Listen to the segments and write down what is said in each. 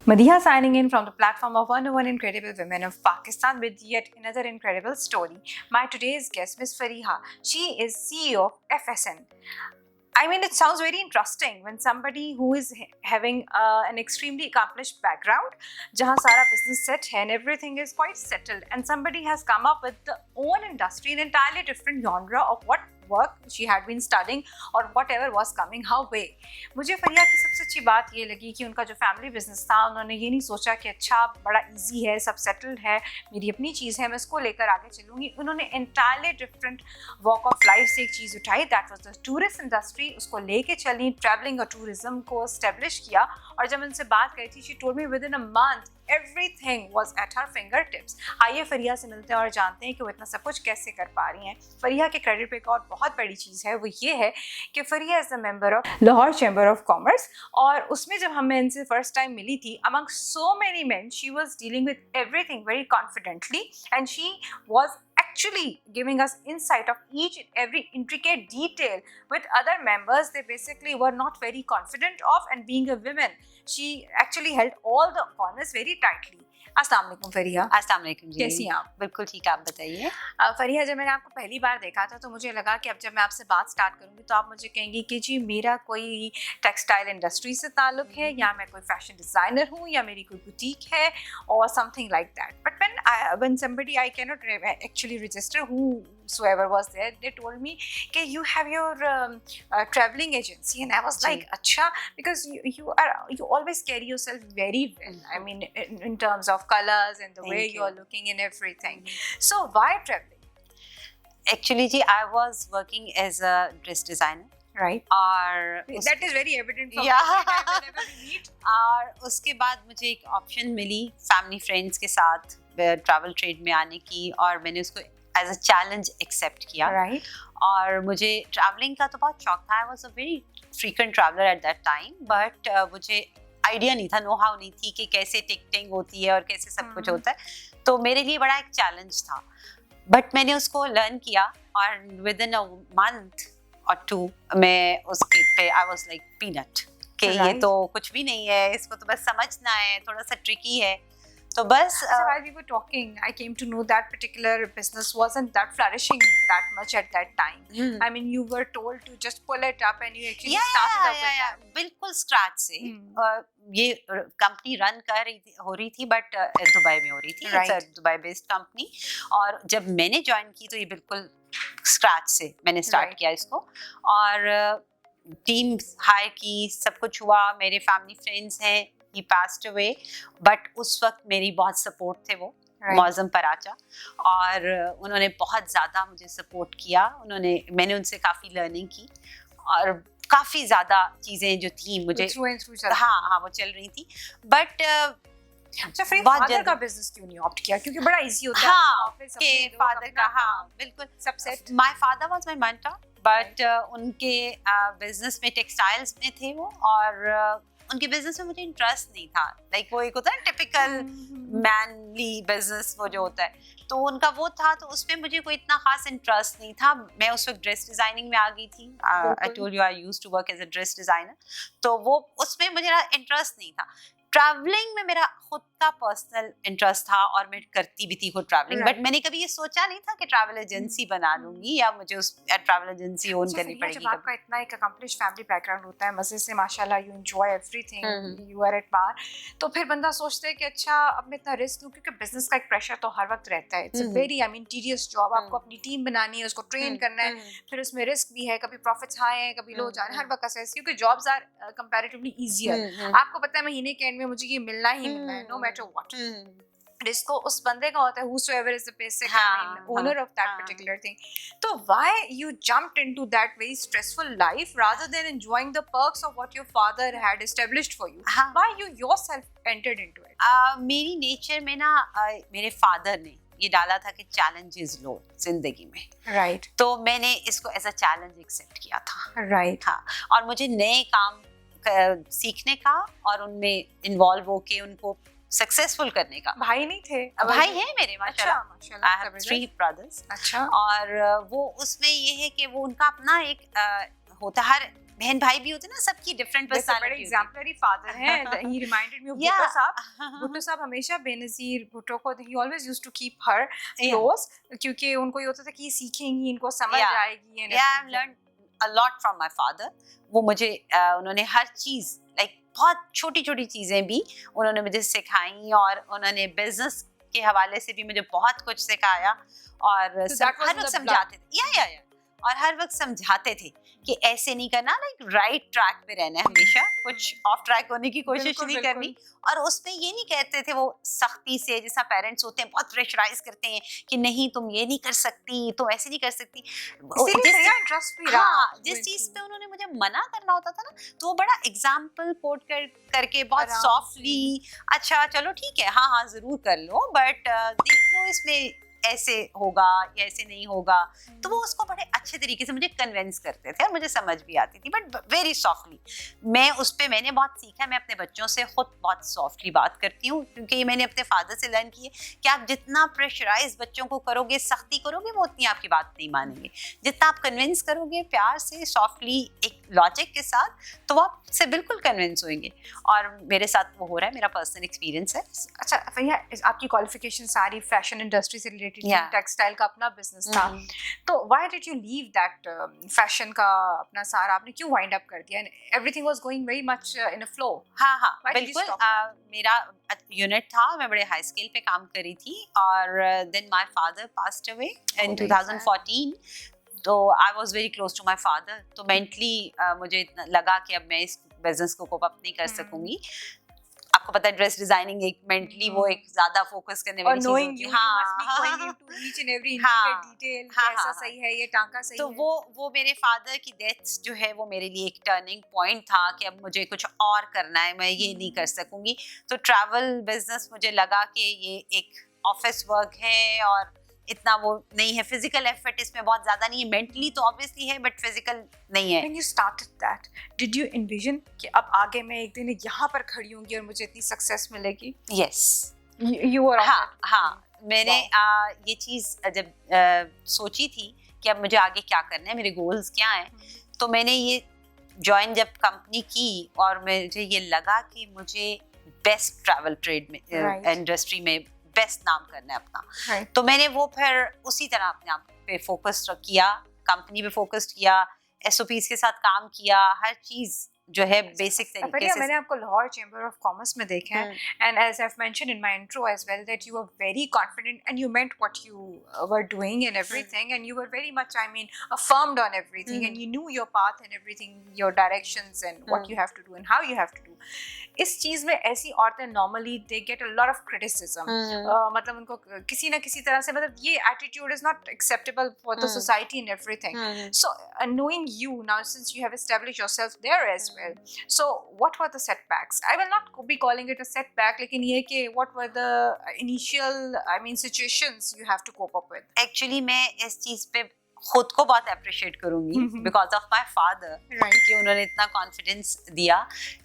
Madiha signing in from the platform of 101 Incredible Women of Pakistan with yet another incredible story. My today's guest, Miss Fariha, she is CEO of FSN. I mean, it sounds very interesting when somebody who is having an extremely accomplished background, jahan sara business set hai and everything is quite settled, and somebody has come up with the own industry, an entirely different genre of what work she had been studying or whatever was coming her way. मुझे फरिया की सबसे अच्छी बात ये लगी कि उनका जो फैमिली बिजनेस था, उन्होंने ये नहीं सोचा कि अच्छा बड़ा इजी है, सब सेटल्ड है, मेरी अपनी चीज़ है, मैं इसको लेकर आगे चलूँगी. उन्होंने entirely different walk of life से एक चीज़ उठाई, that was the tourist industry. उसको लेके चली, ट्रैवलिंग और टूरिज्म को एस्टेब्लिश किया. और जब उनसे बात करी थी, she told me with in a month everything was at her fingertips. आइए फरिया से मिलते हैं और जानते हैं कि वो इतना सब कुछ कैसे कर पा रही हैं. फरिया के क्रेडिट पे एक और बहुत बड़ी चीज़ है, वो ये है कि Fariya is the member of Lahore chamber of commerce. और उसमें जब हमें इनसे फर्स्ट टाइम मिली थी, among so many men, she was dealing with everything very confidently and she was actually giving us insight of each and every intricate detail. With other members, they basically were not very confident of, and being a woman, she actually held all the corners very tightly. अस्सलाम वालेकुम फरिया. अस्सलाम वालेकुम जी. कैसी हैं आप? बिल्कुल ठीक, आप बताइए. फरिया, जब मैंने आपको पहली बार देखा था तो मुझे लगा कि अब जब मैं आपसे बात स्टार्ट करूँगी तो आप मुझे कहेंगी कि जी मेरा कोई टेक्सटाइल इंडस्ट्री से ताल्लुक़ है, या मैं कोई फैशन डिज़ाइनर हूँ, या मेरी कोई बुटीक है और something like that. But when somebody, I cannot actually register whosoever was there, they told me कि you have your traveling agency, and I was like अच्छा, because you always carry yourself very well. I mean, in terms of colors and the way you are looking and everything. So why traveling? Actually ji, I was working as a dress designer. Right. और that is very evident from whenever we meet. और उसके बाद मुझे एक option मिली family friends के साथ travel trade में आने की, और मैंने उसको एज अ चैलेंज एक्सेप्ट किया. Right. और मुझे ट्रैवलिंग का तो बहुत शौक था. I was a very frequent traveller at that time, but मुझे आइडिया नहीं था, नो हाउ नहीं थी कि कैसे टिकटिंग होती है और कैसे सब कुछ होता है. तो मेरे लिए बड़ा एक चैलेंज था, बट मैंने उसको लर्न किया, और विद इन अ मंथ और 2 मैं उसके पे आई वाज लाइक पीनट कि ये तो कुछ भी नहीं है, इसको तो बस समझना है, थोड़ा सा ट्रिकी है. तो बस so while we were talking, I came to know that particular business wasn't that flourishing that much at that time. I mean, you were told to just pull it up and you actually started up with that. बिल्कुल scratch से. ये company run हो रही थी, but Dubai में हो रही थी. It's Dubai based company. और जब मैंने ज्वाइन की तो ये बिल्कुल स्क्रैच से मैंने स्टार्ट किया इसको, और टीम हायर की, सब कुछ हुआ. मेरे फैमिली फ्रेंड्स हैं, he passed away, but उस वक्त मेरी बहुत सपोर्ट थे वो मौज़म पराचा, और उन्होंने बहुत ज़्यादा मुझे सपोर्ट किया. मैंने उनसे काफ़ी लर्निंग की, और काफ़ी ज़्यादा चीज़ें जो थी मुझे हाँ वो चल रही थी. बट अच्छा, फिर फादर का बिजनेस क्यों नहीं ऑप्ट किया? क्योंकि बड़ा इजी होता है. हाँ, के फादर का, हाँ बिल्कुल सबसे. My father was my mentor, but उनके बिजनेस में टेक्सटाइल्स में थे वो, और उनके बिजनेस में मुझे इंटरेस्ट नहीं था. लाइक वो एक होता है टिपिकल मैनली बिजनेस, वो जो होता है, तो उनका वो था, तो उसमें मुझे कोई इतना खास इंटरेस्ट नहीं था. मैं उस वक्त ड्रेस डिजाइनिंग में आ गई थी. I told you I used to work as a dress designer, तो वो उसमें मुझे इंटरेस्ट नहीं था. ट्रैवलिंग में मेरा खुद का पर्सनल इंटरेस्ट था, और मैं करती भी थी खुद ट्रैवलिंग, बट मैंने कभी ये सोचा नहीं था कि ट्रैवल एजेंसी बना लूंगी या मुझे उस ट्रैवल एजेंसी ओन करनी पड़ेगी. जब आपका इतना एक अकम्प्लिश फैमिली बैकग्राउंड होता है, मजे से माशाल्लाह you enjoy everything, you are at bar, तो फिर बंदा सोचता है कि अच्छा अब मैं इतना रिस्क लूं, क्योंकि बिजनेस का एक प्रेशर तो हर वक्त रहता है. It's a very I mean tedious job. आपको अपनी टीम बनानी है, उसको ट्रेन करना है, फिर उसमें रिस्क भी है, कभी प्रॉफिट्स हाई हैं, कभी लो जा रहे हैं, हर वक्त ऐसा है, क्योंकि जॉब्स आर कंपैरेटिवली इजियर. आपको पता है महीने के एंड में मुझे ये मिलना ही मिलना है, नो मैटर व्हाट. रिस्क उस बंदे का होता है, whosoever is the basic owner of that particular thing. So why you jumped into that very stressful life rather than enjoying the perks of what your father had established for you? Why you yourself entered into it? मेरी nature में ना मेरे father ने ये डाला था कि challenges लो जिंदगी में. राइट. तो मैंने इसको एज अ चैलेंज एक्सेप्ट किया था. राइट. हाँ, और मुझे नए काम सीखने का और उनमें इन्वॉल्व होके उनको सक्सेसफुल करने का। भाई नहीं थे? भाई है मेरे अच्छा, माशाल्लाह। माशाल्लाह, I have 3 brothers। अच्छा, और वो उसमें ये है कि वो उनका अपना एक होता, हर बहन भाई भी होते ना, सबकी डिफरेंट वैसे बड़े पर्सनालिटी एग्जाम्पलरी फादर हैं। He reminded me of Bhutto साहब। भुट्टो साहब हमेशा बेनजीर भुट्टो को, he always used to keep her close, क्योंकि उनको ये होता था कि ये सीखेंगी, इनको समझ आएगी। I have learn a lot from my father. वो मुझे उन्होंने हर चीज, लाइक बहुत छोटी छोटी चीजें भी उन्होंने मुझे सिखाई, और उन्होंने बिजनेस के हवाले से भी मुझे बहुत कुछ सिखाया, और हर वक्त समझाते थे। या और हर वक्त समझाते थे कि ऐसे नहीं करना, लाइक राइट ट्रैक पे रहना है हमेशा, कुछ ऑफ ट्रैक होने की कोशिश नहीं करनी। और उसमें ये नहीं कहते थे वो सख्ती से, जैसा पेरेंट्स होते हैं बहुत प्रेशराइज करते हैं कि नहीं तुम ये नहीं कर सकती, तुम ऐसे नहीं कर सकती। जिस चीज पे उन्होंने मुझे मना करना होता था ना, तो वो बड़ा एग्जाम्पल कोट करके बहुत सॉफ्टली, अच्छा चलो ठीक है, हाँ जरूर कर लो, बट देख लो इसमें ऐसे होगा या ऐसे नहीं होगा। तो वो उसको बड़े अच्छे तरीके से मुझे कन्विंस करते थे, और मुझे समझ भी आती थी, बट वेरी सॉफ्टली। मैं उस पे मैंने बहुत सीखा। मैं अपने बच्चों से खुद बहुत सॉफ्टली बात करती हूँ, क्योंकि मैंने अपने फादर से लर्न किया कि आप जितना प्रेशराइज बच्चों को करोगे, सख्ती करोगे, वो उतनी आपकी बात नहीं मानेंगे। जितना आप कन्विंस करोगे प्यार से, सॉफ्टली, एक लॉजिक के साथ, तो वो आपसे बिल्कुल कन्विंस होंगे। और मेरे साथ वो हो रहा है, मेरा पर्सनल एक्सपीरियंस है। अच्छा भैया, आपकी क्वालिफिकेशन सारी फैशन इंडस्ट्री से रिलेटेड, टेक्सटाइल का अपना बिजनेस था, तो why did you leave that fashion का अपना सारा, आपने क्यों वाइंड अप कर दिया? Everything was going very much in a flow. हाँ बिल्कुल। मेरा यूनिट था, मैं बड़े हाई स्केल पे काम करी थी, और then my father passed away in 2014। तो I was very close to my father. तो मेंटली मुझे लगा कि अब मैं इस बिजनेस को कोप अप नहीं कर सकूंगी। आपको पता है ड्रेस डिजाइनिंग एक मेंटली वो एक ज्यादा फोकस करने वाली चीज होती है। ऐसा सही है, ये टांका सही तो है। वो मेरे फादर की डेथ जो है वो मेरे लिए एक टर्निंग पॉइंट था कि अब मुझे कुछ और करना है, मैं ये नहीं कर सकूंगी। तो ट्रैवल बिजनेस मुझे लगा कि ये एक ऑफिस वर्क है, और इतना वो नहीं है, फिजिकल एफर्ट इसमें बहुत ज्यादा नहीं है। मेंटली तो ऑब्वियसली है, बट फिजिकल नहीं है। When you started that, did you envision कि अब आगे मैं एक दिन यहाँ पर खड़ी होंगी और मुझे इतनी सक्सेस मिलेगी? Yes. You were हाँ मैंने ये चीज जब सोची थी कि अब मुझे आगे क्या करना है, मेरे गोल्स क्या हैं, तो मैंने ये ज्वाइन जब कंपनी की, और मुझे ये लगा कि मुझे बेस्ट ट्रैवल ट्रेड में, इंडस्ट्री में बेस्ट नाम करना है अपना। तो मैंने वो फिर उसी तरह अपने आप पे फोकस किया, कंपनी पे फोकस किया, एसओपीज के साथ काम किया, हर चीज जो है बेसिक तरीके से। मैंने आपको लाहौर चैम्बर ऑफ कॉमर्स में देखा है, and as I have mentioned in my intro as well that you were very confident and you meant what you were doing and everything, and you were very much, I mean, affirmed on everything, and you knew your path and everything, your directions and what you have to do and how you have to do. इस चीज में ऐसी औरतें normally they get a lot of criticism, मतलब उनको किसी ना किसी तरह से, मतलब ये attitude is not acceptable for the society and everything. So knowing you now, since you have established yourself there as well, so what were the setbacks? I will not be calling it a setback, लेकिन ये कि what were the initial, I mean, situations you have to cope up with? Actually मैं इस चीज पे खुद को बहुत अप्रिशिएट करूंगी बिकॉज ऑफ माई फादर, कि उन्होंने इतना कॉन्फिडेंस दिया।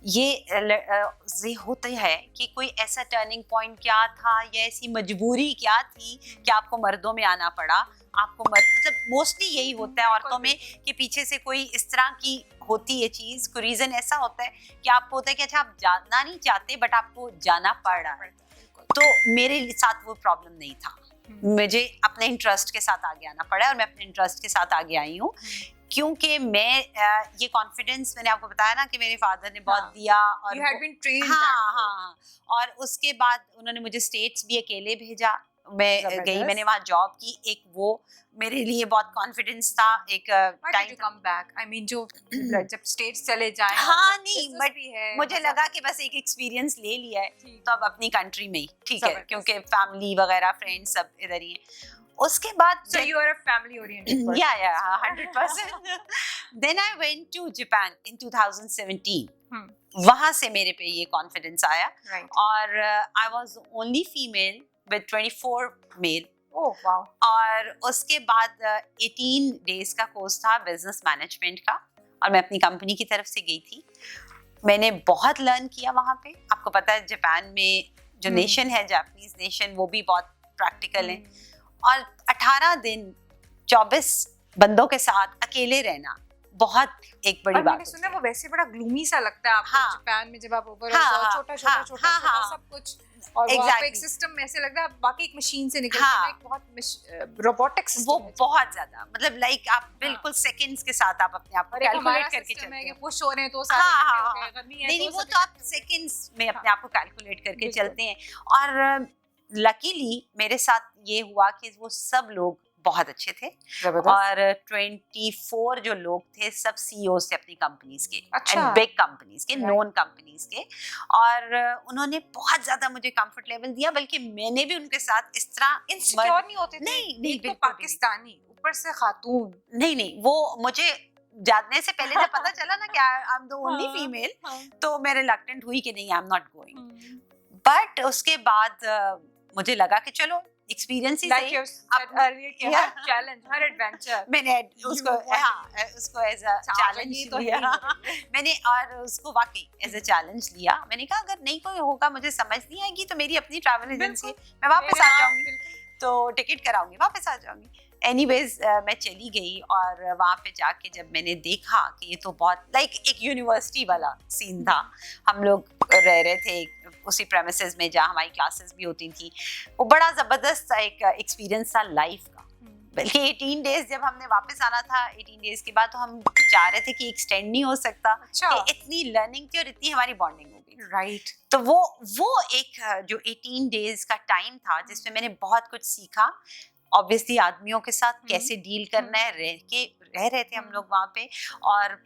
ये होता है कि कोई ऐसा टर्निंग पॉइंट क्या था, या ऐसी मजबूरी क्या थी कि आपको मर्दों में आना पड़ा। आपको मतलब मोस्टली यही होता है औरतों में कि पीछे से कोई इस तरह की होती है चीज, कोई रीजन ऐसा होता है कि आपको होता है कि अच्छा आप जाना नहीं चाहते बट आपको जाना पड़ रहा है। तो मेरे साथ वो प्रॉब्लम नहीं था, मुझे अपने इंटरेस्ट के साथ आगे आना पड़ा, और मैं अपने इंटरेस्ट के साथ आगे आई हूँ, क्योंकि मैं ये कॉन्फिडेंस मैंने आपको बताया ना कि मेरे फादर ने बहुत दिया, और you had been trained हाँ, और उसके बाद उन्होंने मुझे स्टेट्स भी अकेले भेजा, मैं गई, मैंने वहाँ जॉब की। एक वो मेरे लिए बहुत कॉन्फिडेंस था। एक time come back, I mean, जो जब स्टेट्स चले जाएं, हाँ नहीं, बट मुझे लगा कि बस एक एक्सपीरियंस ले लिया है तो अब अपनी कंट्री में ही ठीक है, क्योंकि फैमिली वगैरह फ्रेंड्स सब इधर ही हैं। उसके बाद so you are a family oriented person. yeah 100%. Then I went to Japan in 2017. वहाँ से मेरे पे ये कॉन्फिडेंस आया, और I was only female with 24 male. Oh wow. और उसके बाद 18 डेज का कोर्स था बिजनेस मैनेजमेंट का, और मैं अपनी कंपनी की तरफ से गई थी। मैंने बहुत लर्न किया वहाँ पे। आपको पता है जापान में जो नेशन है जापानीज नेशन, वो भी बहुत प्रैक्टिकल है। और 18 दिन 24 बंदों के साथ अकेले रहना बहुत एक बड़ी बात है। मैंने सुना वो वैसे बड़ा ग्लूमी सा लगता है आपको जापान में जब आप ऊपर छोटा सब कुछ, और वहाँ पे एक सिस्टम ऐसे लगता है बाकी एक मशीन से निकलता है, एक बहुत रोबोटिक सिस्टम, वो बहुत ज्यादा मतलब लाइक आप बिल्कुल सेकंड्स के साथ आप अपने आप को कैलकुलेट करके चलते हैं कि पुश हो रहे हैं तो सारे नहीं वो तो आप सेकंड्स में अपने आप को कैलकुलेट करके चलते हैं। और लकीली मेरे साथ ये हुआ कि वो सब लोग बहुत अच्छे थे, और 24 जो लोग थे सब सीईओज थे अपनी कंपनीज के, एंड बिग कंपनीज के, नोन कंपनीज के, और उन्होंने बहुत ज्यादा मुझे कंफर्ट लेवल दिया, बल्कि मैंने भी उनके साथ इस तरह इनसिक्योर नहीं होते थे। नहीं बिल्कुल पाकिस्तानी ऊपर से खातून, नहीं वो मुझे जानने से पहले जब पता चला ना कि I am the only female, तो मैं रिलक्टेंट हुई कि नहीं I am not going. But उसके बाद मुझे लगा कि चलो एक्सपीरियंस ही चैलेंज, हर एडवेंचर मैंने उसको एज अ चैलेंज लिया मैंने, और उसको वाकई एज अ चैलेंज लिया। मैंने कहा अगर नहीं कोई होगा, मुझे समझ नहीं आएगी, तो मेरी अपनी ट्रैवल एजेंसी, मैं वापस आ जाऊंगी, तो टिकट कराऊंगी, वापस आ जाऊंगी। एनीवेज मैं चली गई, और वहाँ पे जाके जब मैंने देखा कि ये तो बहुत लाइक एक यूनिवर्सिटी वाला सीन था, हम लोग रह रहे थे उसी प्रेमिसेस में जहाँ हमारी क्लासेस भी होती थी, वो बड़ा ज़बरदस्त एक एक्सपीरियंस था लाइफ का। बल्कि 18 डेज जब हमने वापस आना था, 18 डेज के बाद तो हम चाह रहे थे कि एक्सटेंड नहीं हो सकता, कि इतनी लर्निंग थी और इतनी हमारी बॉन्डिंग हो गई। राइट। तो वो एक जो 18 डेज का टाइम था जिसमें मैंने बहुत कुछ सीखा। ऑब्वियसली आदमियों के साथ कैसे डील करना है, रह रहे थे हम लोग वहाँ पे, और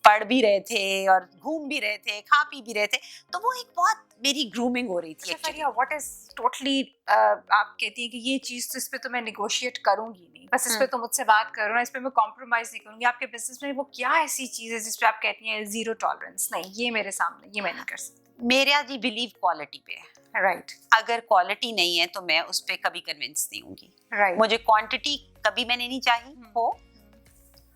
पढ़ भी रहे थे और घूम भी रहे थे, खा पी भी रहे थे, तो वो एक बहुत मेरी ग्रूमिंग हो रही थी एक्चुअली। व्हाट इज टोटली आप कहती हैं कि ये चीज तो इस पे तो मैं नेगोशिएट करूंगी नहीं, बस इस पे तो मुझसे बात करो ना, इस पे मैं कॉम्प्रोमाइज नहीं करूंगी। आपके बिजनेस में वो क्या ऐसी चीज है जिस पे आप कहती हैं जीरो टॉलरेंस, नहीं ये मेरे सामने, ये मैं नहीं कर सकती? मेरा जी बिलीव क्वालिटी पे है। राइट। अगर क्वालिटी नहीं है तो मैं उस पे कभी कन्विंस नहीं होंगी। राइट। मुझे क्वांटिटी कभी मैंने नहीं चाहिए हो,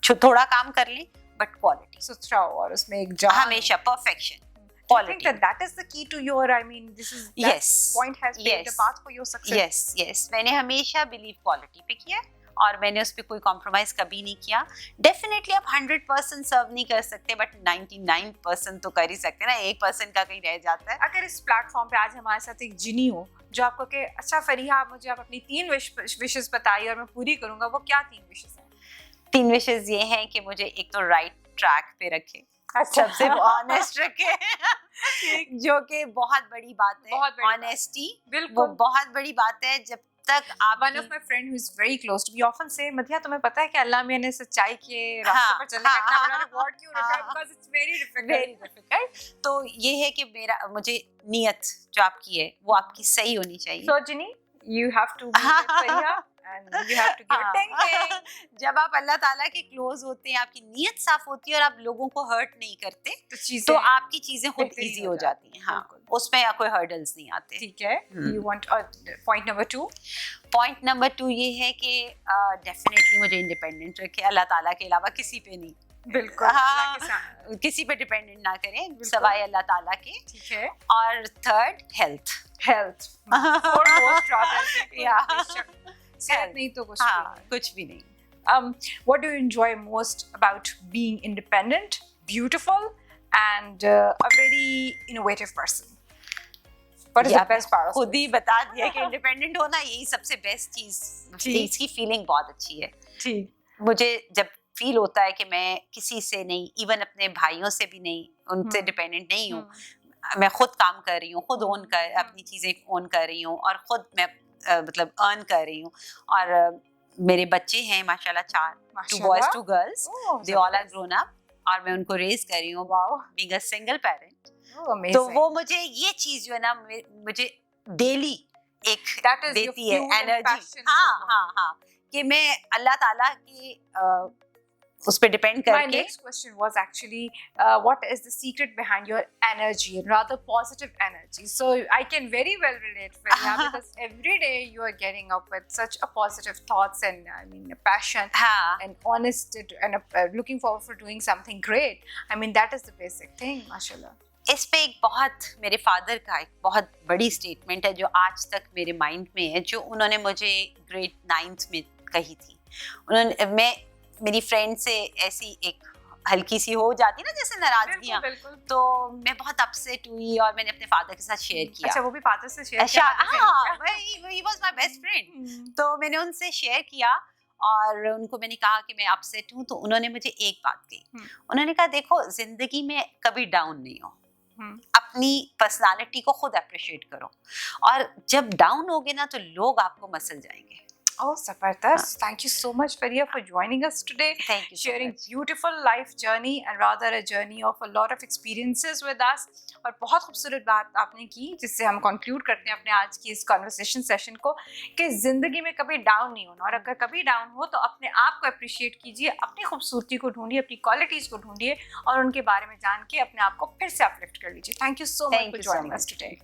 थोड़ा काम कर ले, बट क्वालिटी सुथरा हो, और उसमें एक जान, हमेशा perfection, quality. I think that is the key to your, I mean, this is that yes point has paved the path for your success. yes मैंने हमेशा बिलीव क्वालिटी पे किया, और मैंने उस पे कोई कॉम्प्रोमाइज कभी नहीं किया। डेफिनेटली आप 100% सर्व नहीं कर सकते, बट 99% तो कर ही सकते ना, 1% का कहीं रह जाता है। अगर इस प्लेटफॉर्म पे आज हमारे साथ एक जिनी हो जो आपको कि अच्छा फरीहा मुझे आप अपनी 3 विशेस बताइए और मैं पूरी करूंगा, वो क्या 3 विशेस हैं? 3 विशेस ये हैं कि मुझे एक तो राइट ट्रैक पे रखे, अच्छा, सबसे ऑनेस्ट रखे जो कि बहुत बड़ी बात है। ऑनेस्टी वो बहुत बड़ी बात है। जब तक आप one of my friend who is very close to me often से, मधिया तुम्हें पता है कि अल्लाह मियां ने सच्चाई के रास्ते पर चलने का इतना बड़ा रिवॉर्ड क्यों रखा है, बिकॉज़ इट्स वेरी डिफिकल्ट। तो ये है कि मुझे नियत जो आपकी है वो आपकी सही होनी चाहिए। सो जिनी you have to be Fariha and you have to give it 10 जब आप अल्लाह ताला के क्लोज होते हैं, आपकी नीयत साफ होती है और आप लोगों को हर्ट नहीं करते, तो आपकी चीजें खुद इजी हो जाती हैं। हाँ, उसमें कोई हर्डल्स नहीं आते। ठीक है। You want point number 2? Point number 2 ये है कि डेफिनेटली मुझे इंडिपेंडेंट रखे, अल्लाह ताला के अलावा किसी पे नहीं। बिल्कुल। हाँ, किसी पे डिपेंडेंट ना करें सवाए अल्लाह ताला के। ठीक है। और थर्ड हेल्थ सेहत नहीं तो कुछ भी नहीं। What do you enjoy most about being independent, beautiful, and a very innovative person? What is the best part of it? खुद ही बता दिया कि इंडिपेंडेंट होना यही सबसे बेस्ट चीज। इसकी फीलिंग बहुत अच्छी है। ठीक। मुझे जब फील होता है कि मैं किसी से नहीं, इवन अपने भाइयों से भी नहीं, उनसे डिपेंडेंट नहीं हूँ, मैं खुद काम कर रही हूँ, खुद अपनी चीजें ओन कर रही हूँ, और खुद मैं मतलब अर्न कर रही हूँ, और मेरे बच्चे हैं माशाल्लाह 4, 2 boys 2 girls, they all are grown up, और मैं उनको रेज कर रही हूँ being a single parent। तो वो मुझे ये चीज जो है ना मुझे डेली एक देती है एनर्जी। हाँ कि मैं अल्लाह ताला की उस पे डिपेंड करके। My next question was actually what is the secret behind your energy, and rather positive energy? So I can very well relate, Fariha, because every day you are getting up with such a positive thoughts and I mean a passion and honest and looking forward for doing something great. I mean that is the basic thing, mashallah. इस पे एक बहुत मेरे father का एक बहुत बड़ी statement है जो आज तक मेरे माइंड में है, जो उन्होंने मुझे ग्रेड 9th में कही थी। मैं मेरी फ्रेंड से ऐसी एक हल्की सी हो जाती ना जैसे नाराजगियां, तो मैं बहुत अपसेट हुई और मैंने अपने फादर के साथ शेयर किया। अच्छा, वो भी फादर से शेयर किया? हाँ, he was my best friend। तो मैंने उनसे शेयर किया और उनको मैंने कहा कि मैं अपसेट हूँ, तो उन्होंने मुझे एक बात कही। उन्होंने कहा देखो, जिंदगी में कभी डाउन नहीं हो, अपनी पर्सनालिटी को खुद अप्रिशिएट करो, और जब डाउन होगे ना तो लोग आपको मसल जाएंगे। Oh, Zabardast. Thank you so much, Faria, for joining us today. Thank you so sharing much. beautiful life journey and rather a journey of a lot of experiences with us. और बहुत खूबसूरत बात आपने की, जिससे हम conclude करते हैं अपने आज की इस कन्वर्सेशन सेशन को, कि ज़िंदगी में कभी डाउन नहीं होना, और अगर कभी डाउन हो तो अपने आप को अप्रिशिएट कीजिए, अपनी खूबसूरती को ढूंढिए, अपनी क्वालिटीज़ को ढूंढिए और उनके बारे में जान के अपने आप को फिर से अपलिफ्ट कर लीजिए। Thank you so much for joining us today.